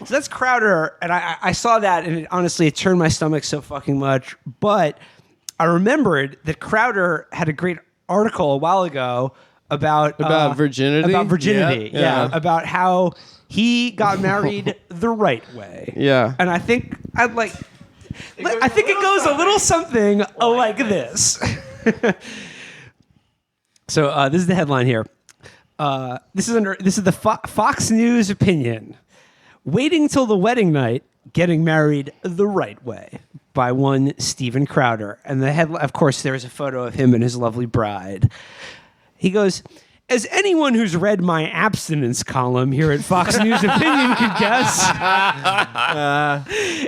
So that's Crowder, and I saw that, and it turned my stomach so fucking much. But I remembered that Crowder had a great article a while ago about virginity. About virginity, about how he got married the right way. Yeah, and I think I think it goes a little something like this. So this is the headline here. This is the Fox News opinion. Waiting till the wedding night, getting married the right way, by one Steven Crowder. And the headline, of course, there's a photo of him and his lovely bride. He goes, as anyone who's read my abstinence column here at Fox News Opinion could guess.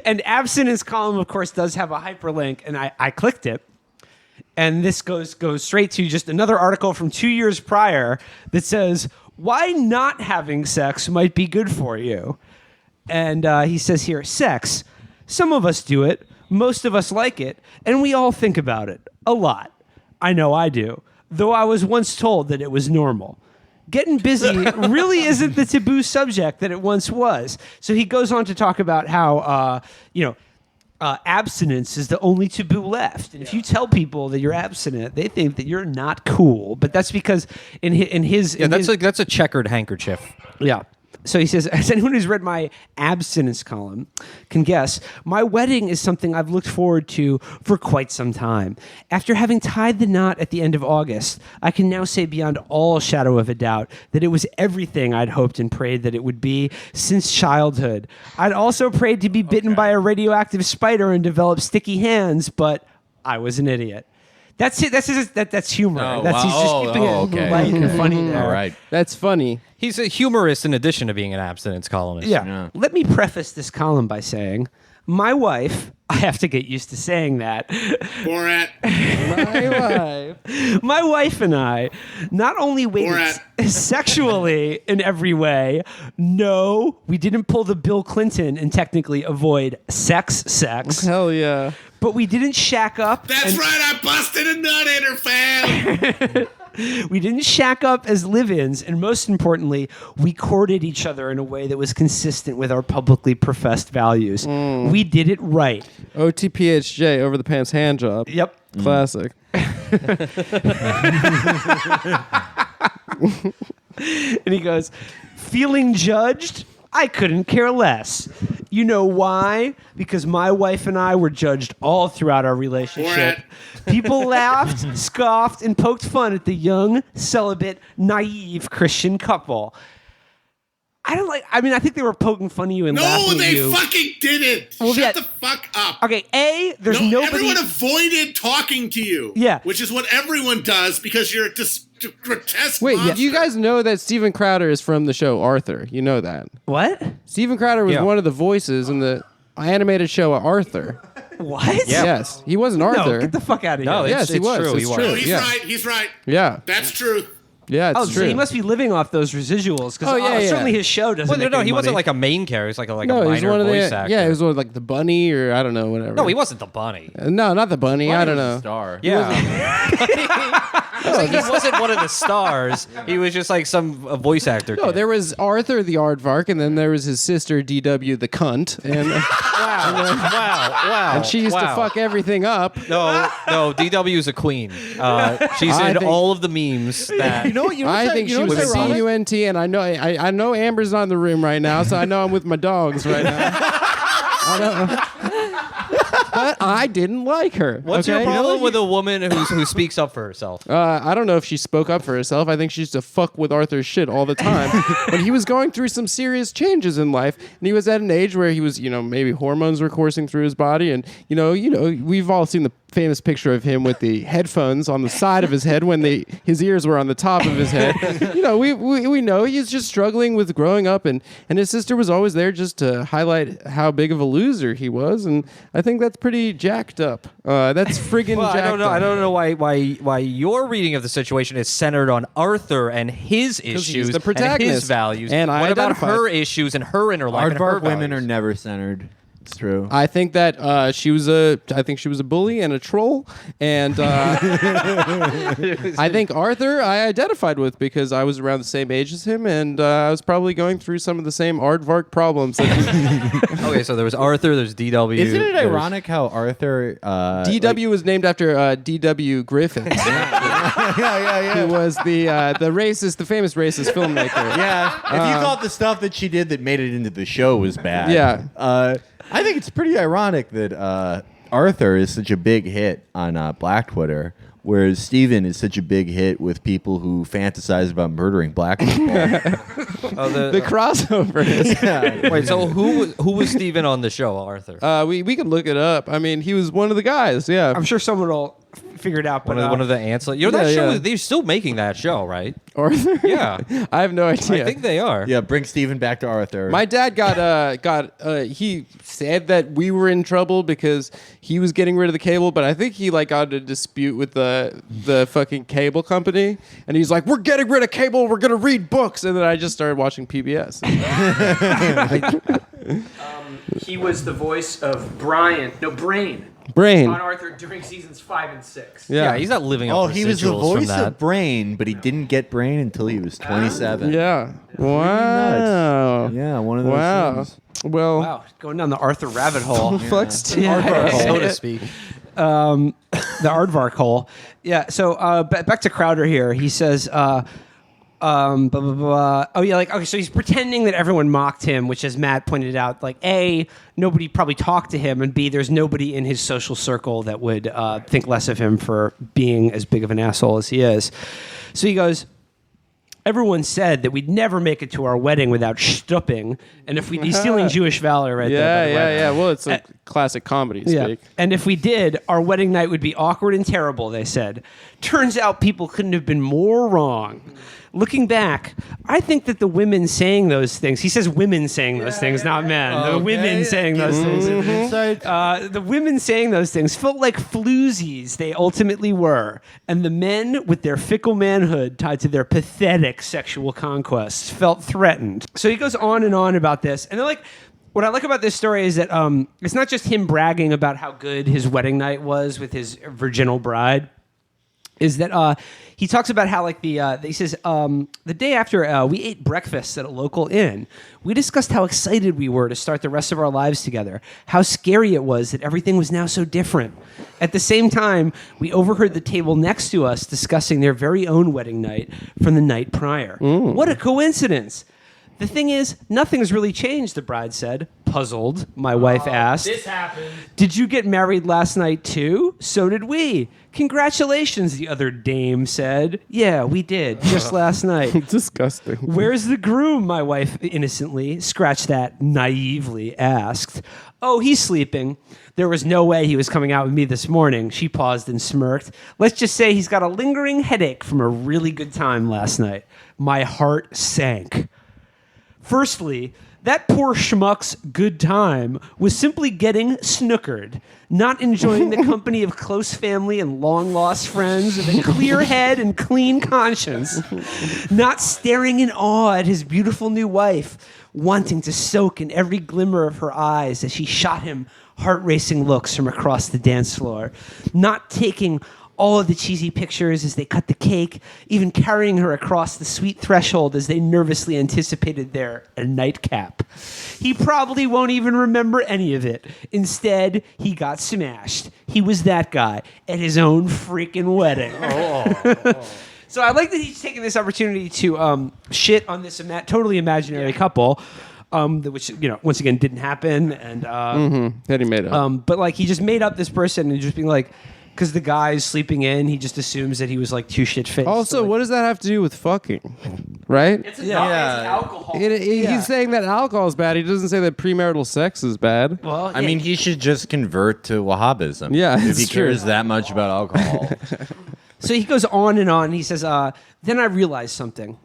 And abstinence column, of course, does have a hyperlink, and I clicked it. And this goes straight to just another article from 2 years prior that says, why not having sex might be good for you. And he says here, sex, some of us do it, most of us like it, and we all think about it a lot. I know I do, though I was once told that it was normal. Getting busy really isn't the taboo subject that it once was. So he goes on to talk about how, abstinence is the only taboo left. And if you tell people that you're abstinent, they think that you're not cool. But that's because that's a checkered handkerchief. Yeah. So he says, as anyone who's read my abstinence column can guess, my wedding is something I've looked forward to for quite some time. After having tied the knot at the end of August, I can now say beyond all shadow of a doubt that it was everything I'd hoped and prayed that it would be since childhood. I'd also prayed to be bitten by a radioactive spider and develop sticky hands, but I was an idiot. That's it. That's humor. Oh, He's just keeping it light and funny there. All right. that's funny. He's a humorist in addition to being an abstinence columnist. Yeah. Let me preface this column by saying, my wife, I have to get used to saying that. Borat. My wife and I not only waited sexually in every way, no, we didn't pull the Bill Clinton and technically avoid sex. Hell yeah. But we didn't shack up. That's right, I busted a nut in her, fam. We didn't shack up as live-ins, and most importantly, we courted each other in a way that was consistent with our publicly professed values. We did it right. OTPHJ, over the pants hand job. Yep. Classic. And he goes, feeling judged? I couldn't care less. You know why? Because my wife and I were judged all throughout our relationship. People laughed, scoffed, and poked fun at the young, celibate, naive Christian couple. I think they were poking fun at you and laughing at you. No, they fucking didn't. Well, Shut the fuck up. Okay, there's nobody... Everyone avoided talking to you. Yeah. Which is what everyone does because you're a grotesque Wait, monster. you guys know that Steven Crowder is from the show Arthur. You know that. What? Steven Crowder was one of the voices in the animated show Arthur. What? Yeah. Yes, he wasn't Arthur. No, get the fuck out of here. No, yes, he was. true. It's He true. was. No, he's right. Yeah. That's true. Yeah, it's true. So he must be living off those residuals because certainly his show doesn't. Well, make any he wasn't money. like a main character. He's like a he was minor one of voice the, actor. Yeah, he was one of like the bunny or I don't know, whatever. No, he wasn't the bunny. No, not the bunny. I don't know. Star. Yeah. He wasn't one of the stars. He was just like a voice actor. No, there was Arthur the aardvark, and then there was his sister DW the cunt, and wow. and she used to fuck everything up. No, DW is a queen. She's in all of the memes. That I think she was a CUNT, and I know Amber's not in the room right now, so I know I'm with my dogs right now. But I didn't like her. What's your problem with a woman who speaks up for herself? I don't know if she spoke up for herself. I think she used to fuck with Arthur's shit all the time. But he was going through some serious changes in life, and he was at an age where he was, maybe hormones were coursing through his body, and we've all seen the famous picture of him with the headphones on the side of his head when his ears were on the top of his head. We know he's just struggling with growing up, and his sister was always there just to highlight how big of a loser he was, and I think that's pretty jacked up. That's friggin' jacked up. I don't know why your reading of the situation is centered on Arthur and his issues, the protagonist. and his values. And what about her issues and her inner life? Aardvark women are never centered. It's true. I think that she was a bully and a troll, and I think Arthur I identified with because I was around the same age as him, and I was probably going through some of the same aardvark problems. Okay, so there was Arthur, there's DW. Isn't it ironic how Arthur DW was named after D.W. Griffith. yeah. Who was the famous racist filmmaker. Yeah, if you thought the stuff that she did that made it into the show was bad, I think it's pretty ironic that Arthur is such a big hit on Black Twitter, whereas Steven is such a big hit with people who fantasize about murdering black people. The crossover. Wait, so who was Steven on the show, Arthur? We can look it up. I mean, he was one of the guys. Yeah, I'm sure someone will figure it out. But One of the ancillary. You know that show? yeah. They're still making that show, right? Arthur. Yeah, I have no idea. I think they are. Yeah, bring Steven back to Arthur. My dad he said that we were in trouble because he was getting rid of the cable, but I think he got in a dispute with the fucking cable company, and he's like, "We're getting rid of cable. We're gonna read books," and then I just started watching PBS. he was the voice of Brain Brain. on Arthur during seasons 5 and 6. Yeah, he's not living Oh, up he was the residuals from voice that. of Brain, but he didn't get Brain until he was 27. Yeah. Wow. Yeah, one of those Wow. things. Well, Wow, going down the Arthur rabbit hole. fucks to so to speak. The aardvark hole. Yeah. So back to Crowder here. He says, blah, blah, blah. Oh yeah, okay. So he's pretending that everyone mocked him, which, as Matt pointed out, A, nobody probably talked to him, and B, there's nobody in his social circle that would think less of him for being as big of an asshole as he is. So he goes, everyone said that we'd never make it to our wedding without shtupping, and if he's stealing Jewish valor right there. By the way. Yeah. Well, it's like classic comedy speak. And if we did, our wedding night would be awkward and terrible, they said. Turns out people couldn't have been more wrong. Looking back, I think that the women saying those things, he says women saying those things, not men. The women saying those things. The women saying those things felt like floozies they ultimately were. And the men, with their fickle manhood tied to their pathetic sexual conquests, felt threatened. So he goes on and on about this. And they're what I like about this story is that it's not just him bragging about how good his wedding night was with his virginal bride. Is that he talks about how he says the day after we ate breakfast at a local inn, we discussed how excited we were to start the rest of our lives together, how scary it was that everything was now so different. At the same time, we overheard the table next to us discussing their very own wedding night from the night prior. What a coincidence! The thing is, nothing's really changed, the bride said. Puzzled, my wife asked. This happened. Did you get married last night too? So did we. Congratulations, the other dame said. Yeah, we did, just last night. Disgusting. Where's the groom, my wife innocently, scratch that naively, asked. Oh, he's sleeping. There was no way he was coming out with me this morning. She paused and smirked. Let's just say he's got a lingering headache from a really good time last night. My heart sank. Firstly, that poor schmuck's good time was simply getting snookered, not enjoying the company of close family and long-lost friends with a clear head and clean conscience, not staring in awe at his beautiful new wife, wanting to soak in every glimmer of her eyes as she shot him heart-racing looks from across the dance floor, not taking all of the cheesy pictures as they cut the cake, even carrying her across the sweet threshold as they nervously anticipated their nightcap. He probably won't even remember any of it. Instead, he got smashed. He was that guy at his own freaking wedding. So I like that he's taking this opportunity to shit on this totally imaginary couple, which, once again, didn't happen. And That he made up. but he just made up this person and just being like, because the guy's sleeping in, he just assumes that he was too shit-faced. Also, what does that have to do with fucking? Right? It's alcohol. He's saying that alcohol is bad. He doesn't say that premarital sex is bad. Well, I mean, he should just convert to Wahhabism. Yeah, if it's he true. cares that much about alcohol. So he goes on and on. He says, then I realized something.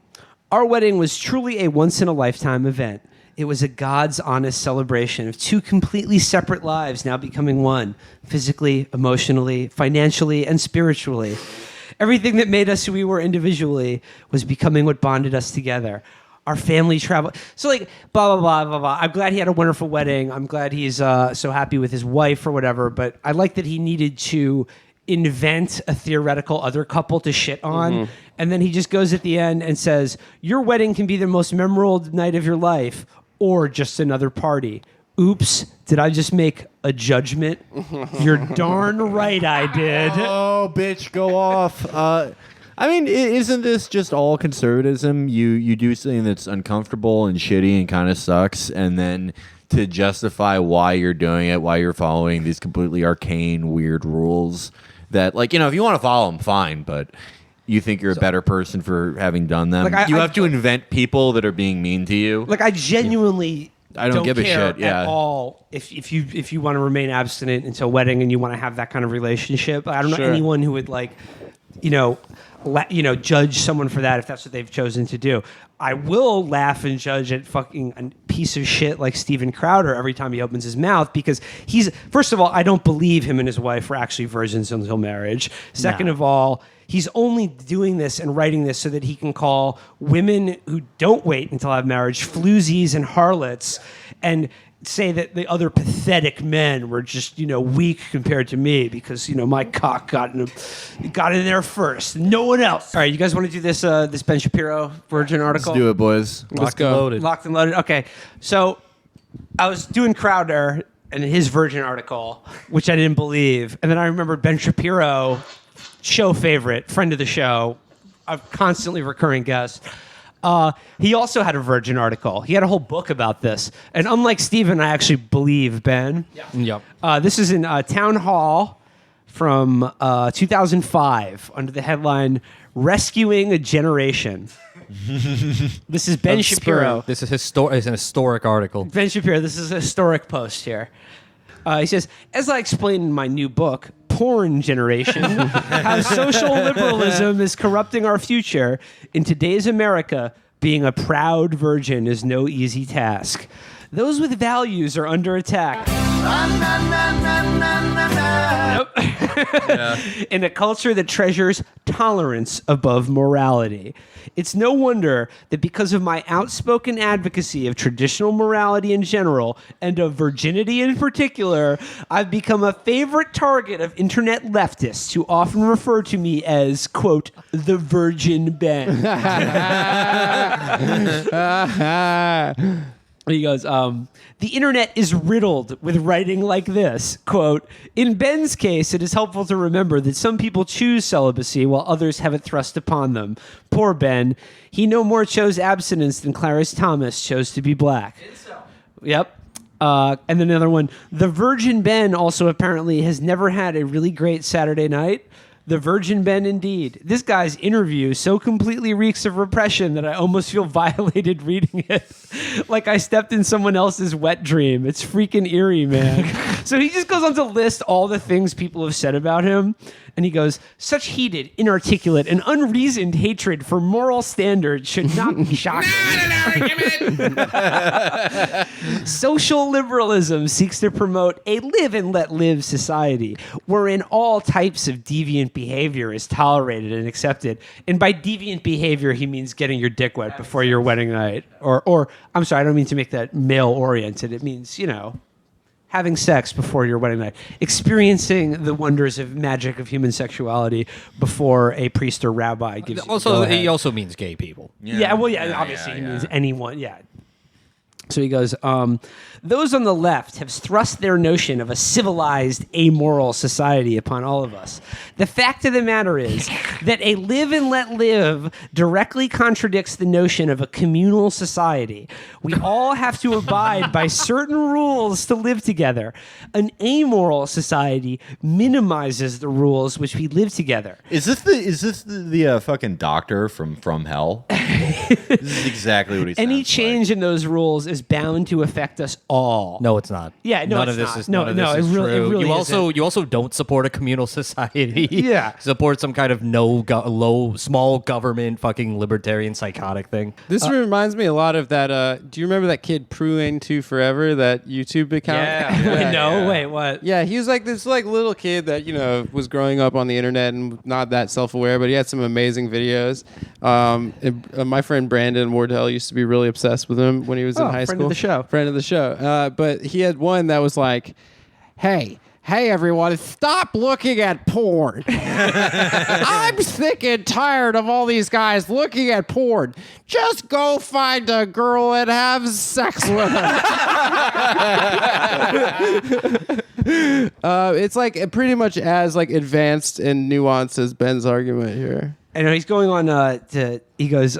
Our wedding was truly a once-in-a-lifetime event. It was a God's honest celebration of two completely separate lives now becoming one, physically, emotionally, financially, and spiritually. Everything that made us who we were individually was becoming what bonded us together. our family travel. So like blah blah blah blah blah. I'm glad he had a wonderful wedding. I'm glad he's so happy with his wife or whatever. But I like that he needed to invent a theoretical other couple to shit on, and then he just goes at the end and says, "Your wedding can be the most memorable night of your life, or just another party." Oops, did I just make a judgment? You're darn right I did. Oh, bitch, go off. I mean, isn't this just all conservatism? You do something that's uncomfortable and shitty and kind of sucks, and then to justify why you're doing it, why you're following these completely arcane, weird rules that, like, if you want to follow them, fine, but you think you're a better person for having done them. Like, you have to invent people that are being mean to you. Like, I genuinely... I don't give a care shit. Yeah. at all. If you want to remain abstinent until wedding and you want to have that kind of relationship, I don't know anyone who would judge someone for that if that's what they've chosen to do. I will laugh and judge at fucking a piece of shit like Steven Crowder every time he opens his mouth because first of all, I don't believe him and his wife were actually virgins until marriage. Second of all, he's only doing this and writing this so that he can call women who don't wait until have marriage floozies and harlots and say that the other pathetic men were just, weak compared to me because, my cock got in there first. No one else. All right, you guys want to do this this Ben Shapiro Virgin article? Let's do it, boys. Locked and loaded. Locked and loaded. Okay. So I was doing Crowder and his Virgin article, which I didn't believe. And then I remembered Ben Shapiro, show favorite, friend of the show, a constantly recurring guest. He also had a Virgin article. He had a whole book about this. And unlike Steven, I actually believe Ben. Yep. This is in Town Hall from 2005 under the headline, Rescuing a Generation. This is Ben Shapiro. This is an historic article. Ben Shapiro, this is a historic post here. He says, as I explained in my new book, Porn Generation, how social liberalism is corrupting our future. In today's America, being a proud virgin is no easy task. Those with values are under attack. In a culture that treasures tolerance above morality. It's no wonder that because of my outspoken advocacy of traditional morality in general and of virginity in particular, I've become a favorite target of internet leftists who often refer to me as, quote, the Virgin Ben. He goes, the internet is riddled with writing like this, quote, in Ben's case, it is helpful to remember that some people choose celibacy while others have it thrust upon them. Poor Ben. He no more chose abstinence than Clarence Thomas chose to be black. Yep. And then another one, the Virgin Ben also apparently has never had a really great Saturday night. The Virgin Ben, indeed. This guy's interview so completely reeks of repression that I almost feel violated reading it. Like I stepped in someone else's wet dream. It's freaking eerie, man. So he just goes on to list all the things people have said about him. And he goes, such heated, inarticulate, and unreasoned hatred for moral standards should not be shocking. Social liberalism seeks to promote a live and let live society wherein all types of deviant behavior is tolerated and accepted. And by deviant behavior, he means getting your dick wet before your wedding night. Or I'm sorry, I don't mean to make that male-oriented. It means, having sex before your wedding night, experiencing the wonders of magic of human sexuality before a priest or rabbi gives you Also, he also means gay people. Obviously he means anyone, So he goes, those on the left have thrust their notion of a civilized, amoral society upon all of us. The fact of the matter is that a live and let live directly contradicts the notion of a communal society. We all have to abide by certain rules to live together. An amoral society minimizes the rules which we live together. Is this the fucking doctor from Hell? This is exactly what he sounds Any change in those rules is is bound to affect us all. No, it's not. Yeah, no, none it's of this not. is No, none of no, this is it really- it true. really you also don't support a communal society. Yeah. Support some kind of small government fucking libertarian psychotic thing. This reminds me a lot of that. Do you remember that kid Pruane 2 Forever, that YouTube account? Wait, what? Yeah, he was like this little kid that was growing up on the internet and not that self-aware, but he had some amazing videos. My friend Brandon Wardell used to be really obsessed with him when he was in high friend school. of the show. Friend of the show. But he had one that was like, hey everyone, stop looking at porn. I'm sick and tired of all these guys looking at porn. Just go find a girl and have sex with her. It's like pretty much as like advanced and nuanced as Ben's argument here. And he's going on he goes,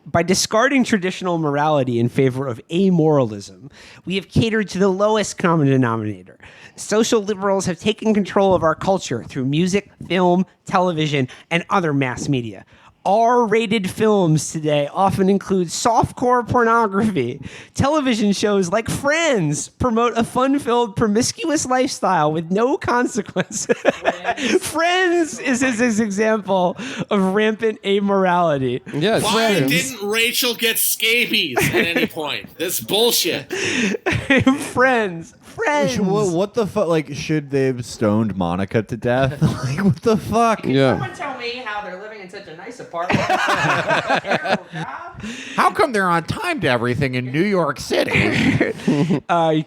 by discarding traditional morality in favor of amoralism, we have catered to the lowest common denominator. Social liberals have taken control of our culture through music, film, television, and other mass media. R-rated films today often include softcore pornography. Television shows like Friends promote a fun-filled, promiscuous lifestyle with no consequences. Friends is his example of rampant amorality. Yeah, Why didn't Rachel get scabies at any point? This bullshit. Friends. What the fuck? Like, should they have stoned Monica to death? Like, what the fuck? Yeah. Someone tell me how they're living in such a nice apartment. How come they're on time to everything in New York City?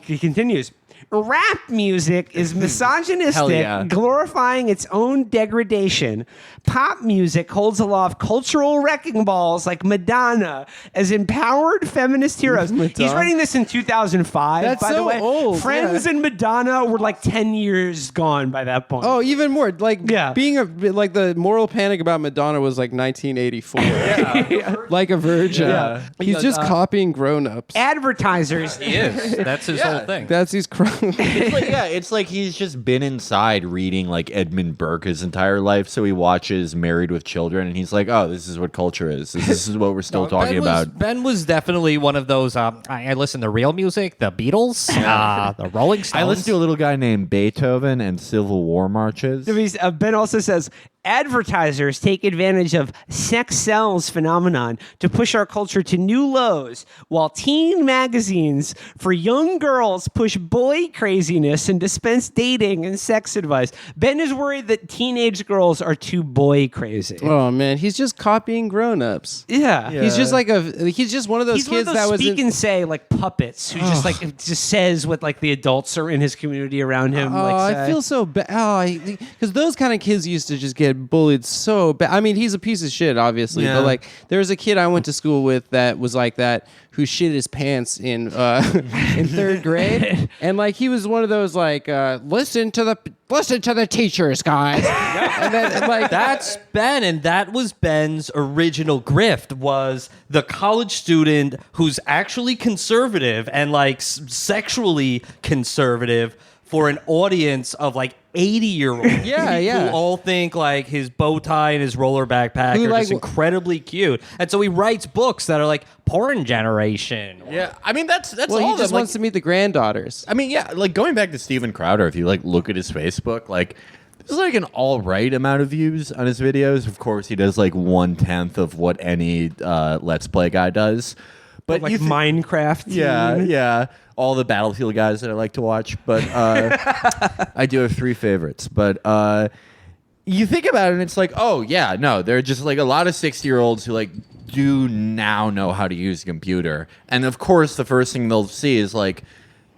He continues. Rap music is misogynistic, Hell yeah. glorifying its own degradation. Pop music holds aloft cultural wrecking balls like Madonna as empowered feminist heroes. He's writing this in 2005, That's by the so way. old, Friends yeah. and Madonna were like 10 years gone by that point. Oh, even more. Like being like the moral panic about Madonna was like 1984. Like a virgin. Yeah. He's just copying grown-ups. Advertisers. He is. That's his whole thing. That's his crime. It's like he's just been inside reading like Edmund Burke his entire life, so he watches Married with Children, and he's like, "Oh, this is what culture is. This is what we're still talking about." Ben was definitely one of those. I listen to real music, the Beatles, the Rolling Stones. I listen to a little guy named Beethoven and Civil War marches. Ben also says, advertisers take advantage of sex sells phenomenon to push our culture to new lows, while teen magazines for young girls push boy craziness and dispense dating and sex advice. Ben is worried that teenage girls are too boy crazy. Oh man, he's just copying grown-ups. Yeah. He's just like he's just one of those He's one kids of those that was speak and say like puppets who just says what like the adults are in his community around him. I feel so bad. Because those kind of kids used to just get bullied so bad. I mean, he's a piece of shit, obviously. Yeah. But like, there was a kid I went to school with that was like that, who shit his pants in in third grade, and like he was one of those like listen to the teachers, guys. And then like That's Ben, and that was Ben's original grift, was the college student who's actually conservative and like sexually conservative for an audience of like 80-year-olds. Yeah. Who all think like his bow tie and his roller backpack Who, are like, just incredibly cute. And so he writes books that are like porn generation. Yeah, I mean that's well, all he just that, wants to meet the granddaughters. I mean, yeah, like going back to Steven Crowder, if you like look at his Facebook, like there's like an all right amount of views on his videos. Of course, he does like 1/10 of what any Let's Play guy does. But like Minecraft. yeah, all the Battlefield guys that I like to watch. But I do have three favorites. But you think about it, and it's like, oh yeah, no, there are just like a lot of 60-year-olds who like do now know how to use a computer, and of course, the first thing they'll see is like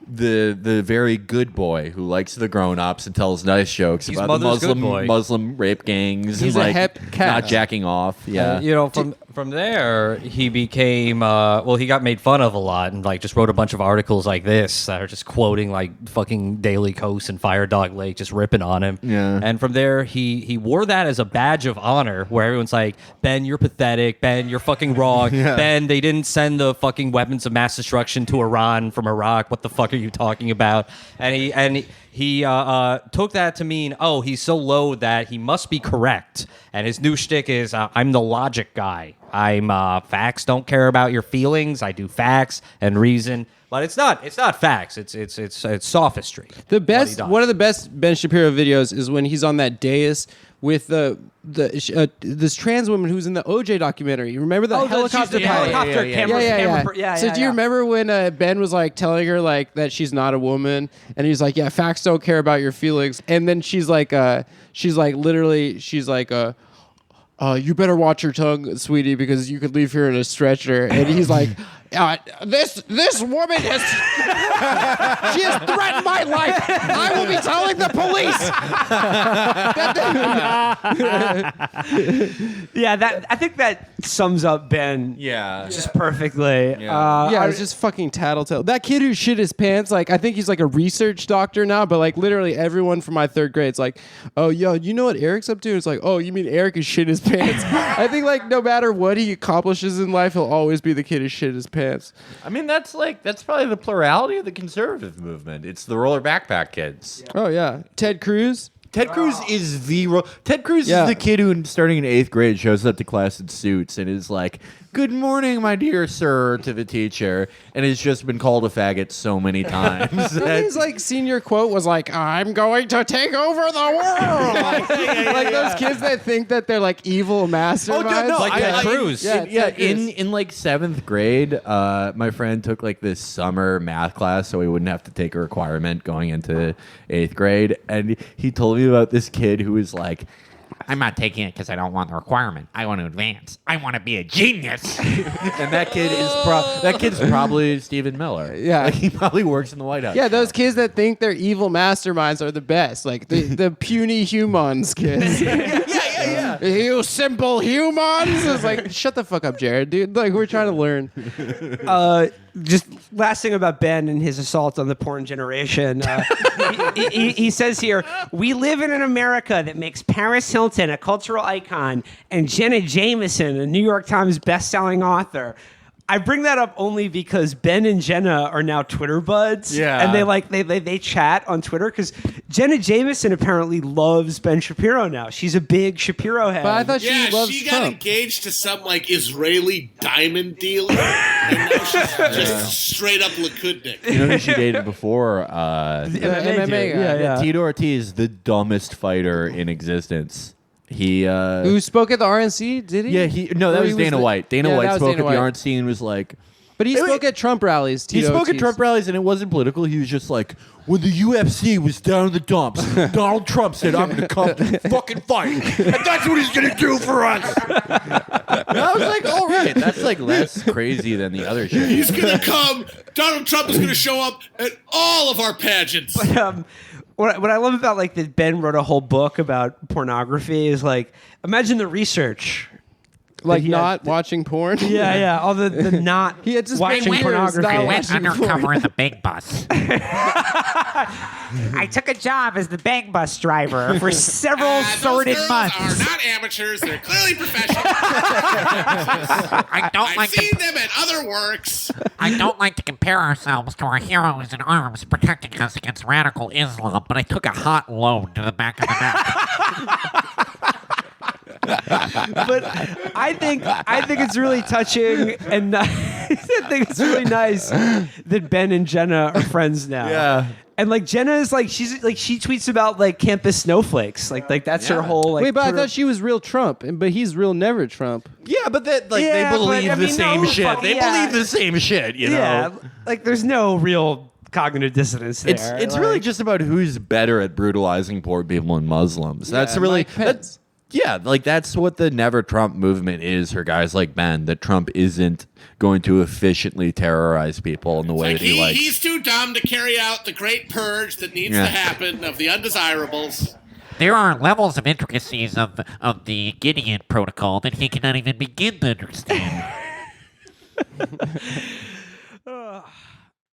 the very good boy who likes the grown-ups and tells nice jokes He's about the mother's good boy. Muslim rape gangs He's and a like hep cat. not jacking off. Yeah. You know, from there, he became, he got made fun of a lot and, like, just wrote a bunch of articles like this that are just quoting, like, fucking Daily Kos and Fire Dog Lake, just ripping on him. Yeah. And from there, he wore that as a badge of honor, where everyone's like, Ben, you're pathetic. Ben, you're fucking wrong. Yeah. Ben, they didn't send the fucking weapons of mass destruction to Iran from Iraq. What the fuck are you talking about? And he took that to mean, oh, he's so low that he must be correct. And his new shtick is, I'm the logic guy. I'm facts don't care about your feelings. I do facts and reason, but it's not facts. It's sophistry. One of the best Ben Shapiro videos is when he's on that dais with this trans woman who's in the OJ documentary. You remember the helicopter pilot? Camera. So do you remember when Ben was like telling her like that she's not a woman, and he's like, yeah, facts don't care about your feelings, and then she's like, you better watch your tongue, sweetie, because you could leave here in a stretcher. And he's like, this woman has she has threatened my life. I will be telling the police. I think that sums up Ben. Yeah. Just perfectly. It's just fucking tattletale. That kid who shit his pants, like I think he's like a research doctor now, but like literally everyone from my third grade is like, oh, yo, you know what Eric's up to? It's like, oh, you mean Eric is shit his pants? I think like no matter what he accomplishes in life, he'll always be the kid who shit his pants. I mean, that's probably the plurality of the conservative movement. It's the roller backpack kids. Oh yeah, Ted Cruz. Ted Cruz is the kid who, starting in 8th grade, shows up to class in suits and is like, "Good morning, my dear sir," to the teacher, and has just been called a faggot so many times. His like senior quote was like, "I'm going to take over the world." Like those kids that think that they're like evil masterminds. Like Ted Cruz. In like 7th grade, my friend took like this summer math class so he wouldn't have to take a requirement going into 8th grade, and he told me about this kid who was like, I'm not taking it because I don't want the requirement. I want to advance. I want to be a genius. and that kid's probably Stephen Miller. Yeah. Like, he probably works in the White House. Yeah, those kids that think they're evil masterminds are the best. Like the puny humans kids. Yeah. You simple humans. It's like, shut the fuck up, Jared, dude. Like, we're trying to learn. Just last thing about Ben and his assault on the porn generation. He says here, we live in an America that makes Paris Hilton a cultural icon and Jenna Jameson a New York Times best-selling author. I bring that up only because Ben and Jenna are now Twitter buds. Yeah. And they chat on Twitter because Jenna Jameson apparently loves Ben Shapiro now. She's a big Shapiro head. But I thought she loves she got Trump. engaged to some like Israeli diamond dealer, and now she's just straight up Likudnik. You know who she dated before? MMA guy. Yeah. Tito Ortiz, the dumbest fighter in existence. He Who spoke at the RNC? Did he? Yeah, that was Dana White. Dana White spoke at the RNC and was like, but he spoke at Trump rallies. He spoke at Trump rallies, and it wasn't political. He was just like, when the UFC was down in the dumps, Donald Trump said, I'm going to come to fucking fight. And that's what he's going to do for us. And I was like, all right. That's like less crazy than the other shit. He's going to come. Donald Trump is going to show up at all of our pageants. What I love about like that Ben wrote a whole book about pornography is like, imagine the research. Like not watching porn? Yeah. All the not he had just watching pornography. I went undercover in the big bus. I took a job as the bank bus driver for several sordid those girls months. are not amateurs. They're clearly professional. I've seen them at other works. I don't like to compare ourselves to our heroes in arms protecting us against radical Islam, but I took a hot loan to the back of the neck. But I think it's really touching, and I think it's really nice that Ben and Jenna are friends now. Yeah. And like Jenna is like she tweets about like campus snowflakes, like that's her whole like. Wait, but I Twitter- thought she was real Trump, but he's real never Trump. Yeah, but that Yeah, they believe but, I the mean, same no shit. fucking- They yeah. believe the same shit, you know? Yeah, like there's no real cognitive dissonance there. It's really just about who's better at brutalizing poor people and Muslims. That's really Mike Pence. that's what the Never Trump movement is for guys like Ben. That Trump isn't going to efficiently terrorize people in the way Like that he likes. he's too dumb to carry out the great purge that needs to happen of the undesirables. There are levels of intricacies of the Gideon protocol that he cannot even begin to understand.